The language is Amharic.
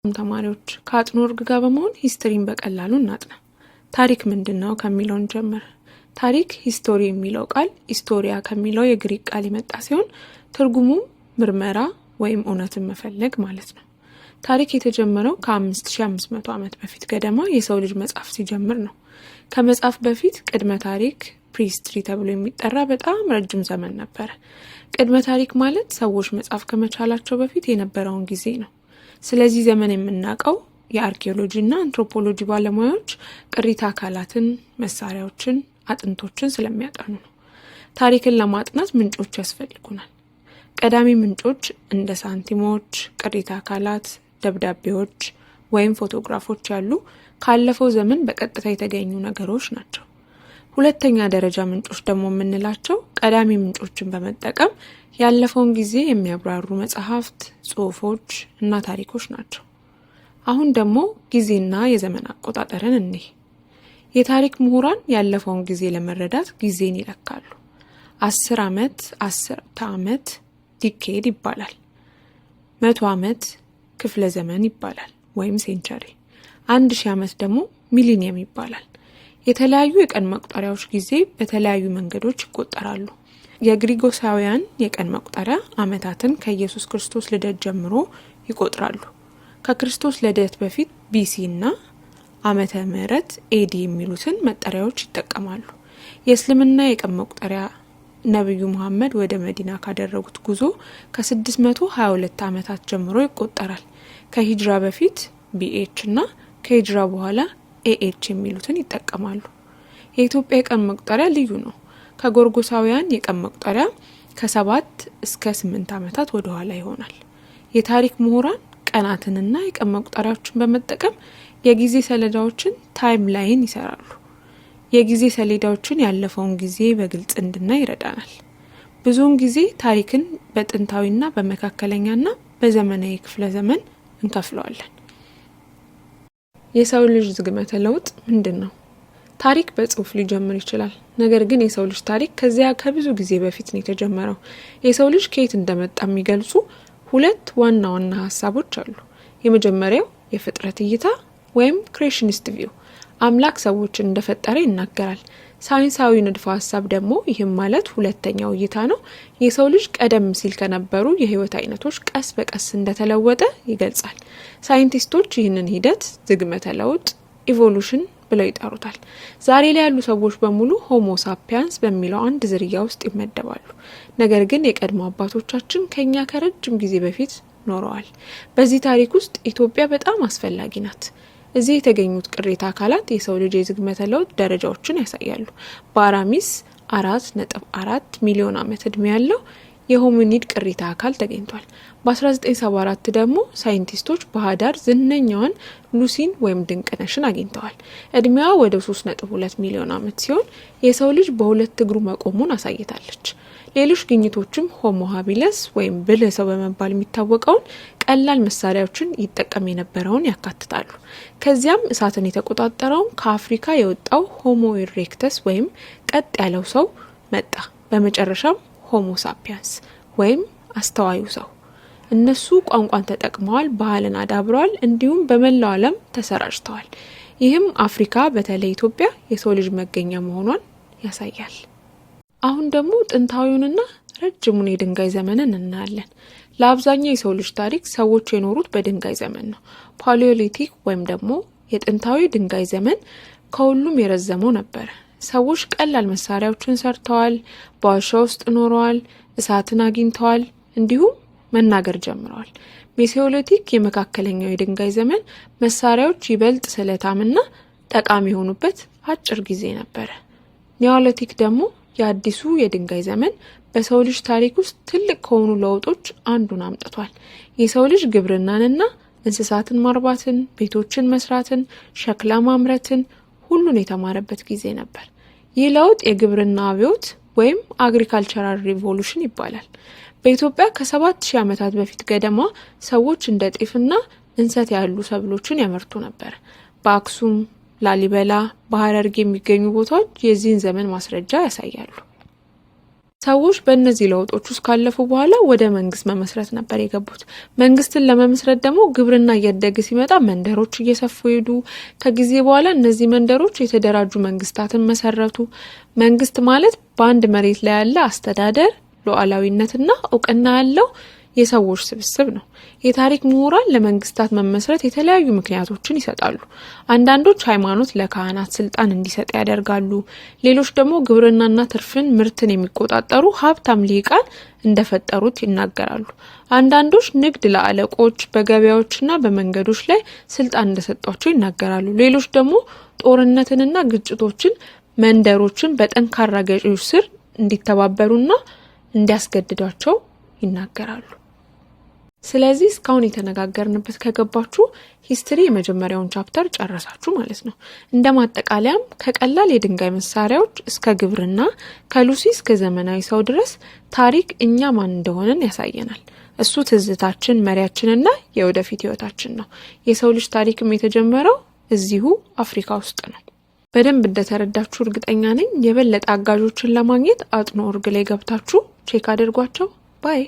ተማሪዎች ከአጥኖ ወርግ ጋር በመሆን ሂስትሪን በቀላሉ እናጥና። ታሪክ ምንድነው ከሚለው እንጀምር። ታሪክ ሂስቶሪ የሚለው ቃል ሂስቶሪያ ከሚለው የግሪክ ቃል የመጣ ሲሆን ትርጉሙም ምርመራ ወይም እውነትን መፈለግ ማለት ነው። ታሪክ የተጀመረው ከ5500 ዓመት በፊት ገደማ የሰው ልጅ መጻፍ ሲጀምር ነው። ከመጻፍ በፊት ቅድመ ታሪክ ፕሪሂስትሪ ተብሎ የሚጠራ በጣም ረጅም ዘመን ነበር። ቅድመ ታሪክ ማለት ሰዎች መጻፍ ከመቻላቸው በፊት የነበረውን ጊዜ ነው። ስለዚህ ዘመን የምናውቀው የአርኪኦሎጂና አንትሮፖሎጂ ባለሙያዎች ቅሪተ አካላትን፣ መሳሪያዎችን፣ አጥንቶችን ስለሚያጠኑ ነው። ታሪክን ለማጥናት ምንጮች ያስፈልጉናል። ቀዳሚ ምንጮች እንደ ሳንቲሞች፣ ቅሪተ አካላት፣ ደብዳቤዎች ወይም ፎቶግራፎች ያሉ ካለፈው ዘመን በቀጥታ የተገኙ ነገሮች ናቸው። ሁለተኛ ደረጃ ምንጮች ደግሞ የምንላቸው ቀዳሚ ምንጮችን በመጠቀም ያለፈውን ጊዜ የሚያብራሩ መጽሐፍት፣ ጽሑፎች እና ታሪኮች ናቸው። አሁን ደግሞ ጊዜና የዘመን አቆጣጠርን እንይ። የታሪክ ምሁራን ያለፈውን ጊዜ ለመረዳት ጊዜን ይለካሉ። 10 ዓመት 10 ዓመት ዲኬድ ይባላል። 100 ዓመት ክፍለ ዘመን ይባላል ወይም ሴንቸሪ። 1000 ዓመት ደግሞ ሚሊኒየም ይባላል። የተለያዩ የቀን መቁጠሪያዎች ጊዜ በተለያዩ መንገዶች ይቆጠራሉ። የግሪጎሳውያን የቀን መቁጠሪያ ዓመታትን ከኢየሱስ ክርስቶስ ልደት ጀምሮ ይቆጥራሉ። ከክርስቶስ ልደት በፊት ቢሲ እና ዓመተ ምህረት ኤዲ የሚሉትን መጠሪያዎች ይጠቀማሉ። የእስልምና የቀን መቁጠሪያ ነብዩ መሐመድ ወደ መዲና ካደረጉት ጉዞ ከ622 ዓመታት ጀምሮ ይቆጠራል። ከሂጅራ በፊት ቢኤች እና ከሂጅራ በኋላ ኤኤች የሚሉትን ይጠቀማሉ። የኢትዮጵያ የቀን መቁጠሪያ ልዩ ነው። ከጎርጎሳውያን የቀን መቁጠሪያ ከ7 እስከ 8 ዓመታት ወደ ኋላ ይሆናል። የታሪክ ምሁራን ቀናትንና የቀን መቁጠሪያዎችን በመጠቀም የጊዜ ሰሌዳዎችን ታይም ላይን ይሰራሉ። የጊዜ ሰሌዳዎችን ያለፈውን ጊዜ በግልጽ እንድናይ ይረዳናል። ብዙውን ጊዜ ታሪክን በጥንታዊና በመካከለኛና በዘመናዊ ክፍለ ዘመን እንከፍለዋለን። የሰው ልጅ ዝግመተ ለውጥ ምንድን ነው? ታሪክ በጽሁፍ ሊጀምር ይችላል። ነገር ግን የሰው ልጅ ታሪክ ከዚያ ከብዙ ጊዜ በፊት ነው የተጀመረው። የሰው ልጅ ከየት እንደመጣ የሚገልጹ 2 ዋና ዋና ሀሳቦች አሉ። የመጀመሪያው የፍጥረት እይታ ወይም ክሬሽኒስት ቪው፣ አምላክ ሰዎችን እንደፈጠረ ይናገራል። ሳይንሳዊ ንድፈ ሀሳብ ደግሞ ይህም ማለት ሁለተኛው እይታ ነው። የሰው ልጅ ቀደም ሲል ከነበሩ የህይወት አይነቶች ቀስ በቀስ እንደተለወጠ ይገልጻል። ሳይንቲስቶች ይህንን ሂደት ዝግመተ ለውጥ ኢቮሉሽን ብለው ይጠሩታል። ዛሬ ላይ ያሉ ሰዎች በሙሉ ሆሞ ሳፒያንስ በሚለው አንድ ዝርያ ውስጥ ይመደባሉ። ነገር ግን የቀድሞ አባቶቻችን ከኛ ከረጅም ጊዜ በፊት ኖረዋል። በዚህ ታሪክ ውስጥ ኢትዮጵያ በጣም አስፈላጊ ናት። እዚህ የተገኙት ቅሪተ አካላት የሰው ልጅ የዝግመተ ለውጥ ደረጃዎችን ያሳያሉ። በአራሚስ 4.4 ሚሊዮን ዓመት እድሜ ያለው የሆሚኒድ ቅሪተ አካል ተገኝቷል። በ1974 ደግሞ ሳይንቲስቶች በሃዳር ዝነኛዋን ሉሲን ወይም ድንቅነሽን አግኝተዋል። እድሜዋ ወደ 3.2 ሚሊዮን ዓመት ሲሆን የሰው ልጅ በ2 እግሩ መቆሙን አሳይታለች። ሌሎች ግኝቶችም ሆሞ ሃቢለስ ወይም ብልህ ሰው በመባል የሚታወቀውን ቀላል መሳሪያዎችን ይጠቀም የነበረውን ያካትታሉ። ከዚያም እሳትን የተቆጣጠረውን ከአፍሪካ የወጣው ሆሞ ኢሬክተስ ወይም ቀጥ ያለው ሰው መጣ። በመጨረሻም ሆሞ ሳፒያንስ ወይም አስተዋዩ ሰው። እነሱ ቋንቋን ተጠቅመዋል፣ ባህልን አዳብረዋል፣ እንዲሁም በመላው ዓለም ተሰራጭተዋል። ይህም አፍሪካ በተለይ ኢትዮጵያ የሰው ልጅ መገኛ መሆኗን ያሳያል። አሁን ደግሞ ጥንታዊውንና ረጅሙን የድንጋይ ዘመንን እናያለን። ለአብዛኛው የሰው ልጅ ታሪክ ሰዎች የኖሩት በድንጋይ ዘመን ነው። ፓሊዮሊቲክ ወይም ደግሞ የጥንታዊ ድንጋይ ዘመን ከሁሉም የረዘመው ነበር። ሰዎች ቀላል መሳሪያዎችን ሰርተዋል፣ በዋሻ ውስጥ ኖረዋል፣ እሳትን አግኝተዋል፣ እንዲሁም መናገር ጀምረዋል። ሜሶሊቲክ የመካከለኛው የድንጋይ ዘመን መሳሪያዎች ይበልጥ ስለታምና ጠቃሚ የሆኑበት አጭር ጊዜ ነበረ። ኒዮሊቲክ ደግሞ የአዲሱ የድንጋይ ዘመን በሰው ልጅ ታሪክ ውስጥ ትልቅ ከሆኑ ለውጦች አንዱን አምጥቷል። የሰው ልጅ ግብርናንና እንስሳትን ማርባትን፣ ቤቶችን መስራትን፣ ሸክላ ማምረትን ሁሉን የተማረበት ጊዜ ነበር። ይህ ለውጥ የግብርና አብዮት ወይም አግሪካልቸራል ሪቮሉሽን ይባላል። በኢትዮጵያ ከ7000 ዓመታት በፊት ገደማ ሰዎች እንደ ጤፍና እንሰት ያሉ ሰብሎችን ያመርቱ ነበር። በአክሱም፣ ላሊበላ፣ በሐረርጌ የሚገኙ ቦታዎች የዚህን ዘመን ማስረጃ ያሳያሉ። ሰዎች በእነዚህ ለውጦች ውስጥ ካለፉ በኋላ ወደ መንግስት መመስረት ነበር የገቡት። መንግስትን ለመመስረት ደግሞ ግብርና እያደገ ሲመጣ መንደሮች እየሰፉ ሄዱ። ከጊዜ በኋላ እነዚህ መንደሮች የተደራጁ መንግስታትን መሰረቱ። መንግስት ማለት በአንድ መሬት ላይ ያለ አስተዳደር፣ ሉዓላዊነትና እውቅና ያለው የሰዎች ስብስብ ነው። የታሪክ ምሁራን ለመንግስታት መመስረት የተለያዩ ምክንያቶችን ይሰጣሉ። አንዳንዶች ሃይማኖት ለካህናት ስልጣን እንዲሰጥ ያደርጋሉ። ሌሎች ደግሞ ግብርናና ትርፍን ምርትን የሚቆጣጠሩ ሀብታም ሊቃን እንደፈጠሩት ይናገራሉ። አንዳንዶች ንግድ ለአለቆች በገበያዎችና በመንገዶች ላይ ስልጣን እንደሰጧቸው ይናገራሉ። ሌሎች ደግሞ ጦርነትንና ግጭቶችን መንደሮችን በጠንካራ ገዢዎች ስር እንዲተባበሩና እንዲያስገድዷቸው ይናገራሉ። ስለዚህ እስካሁን የተነጋገርንበት ከገባችሁ ሂስትሪ የመጀመሪያውን ቻፕተር ጨረሳችሁ ማለት ነው። እንደ ማጠቃለያም ከቀላል የድንጋይ መሳሪያዎች እስከ ግብርና፣ ከሉሲ እስከ ዘመናዊ ሰው ድረስ ታሪክ እኛ ማን እንደሆነን ያሳየናል። እሱ ትዝታችን፣ መሪያችንና የወደፊት ህይወታችን ነው። የሰው ልጅ ታሪክም የተጀመረው እዚሁ አፍሪካ ውስጥ ነው። በደንብ እንደተረዳችሁ እርግጠኛ ነኝ። የበለጠ አጋዦችን ለማግኘት አጥኖ ኦርግ ላይ ገብታችሁ ቼክ አድርጓቸው። ባይ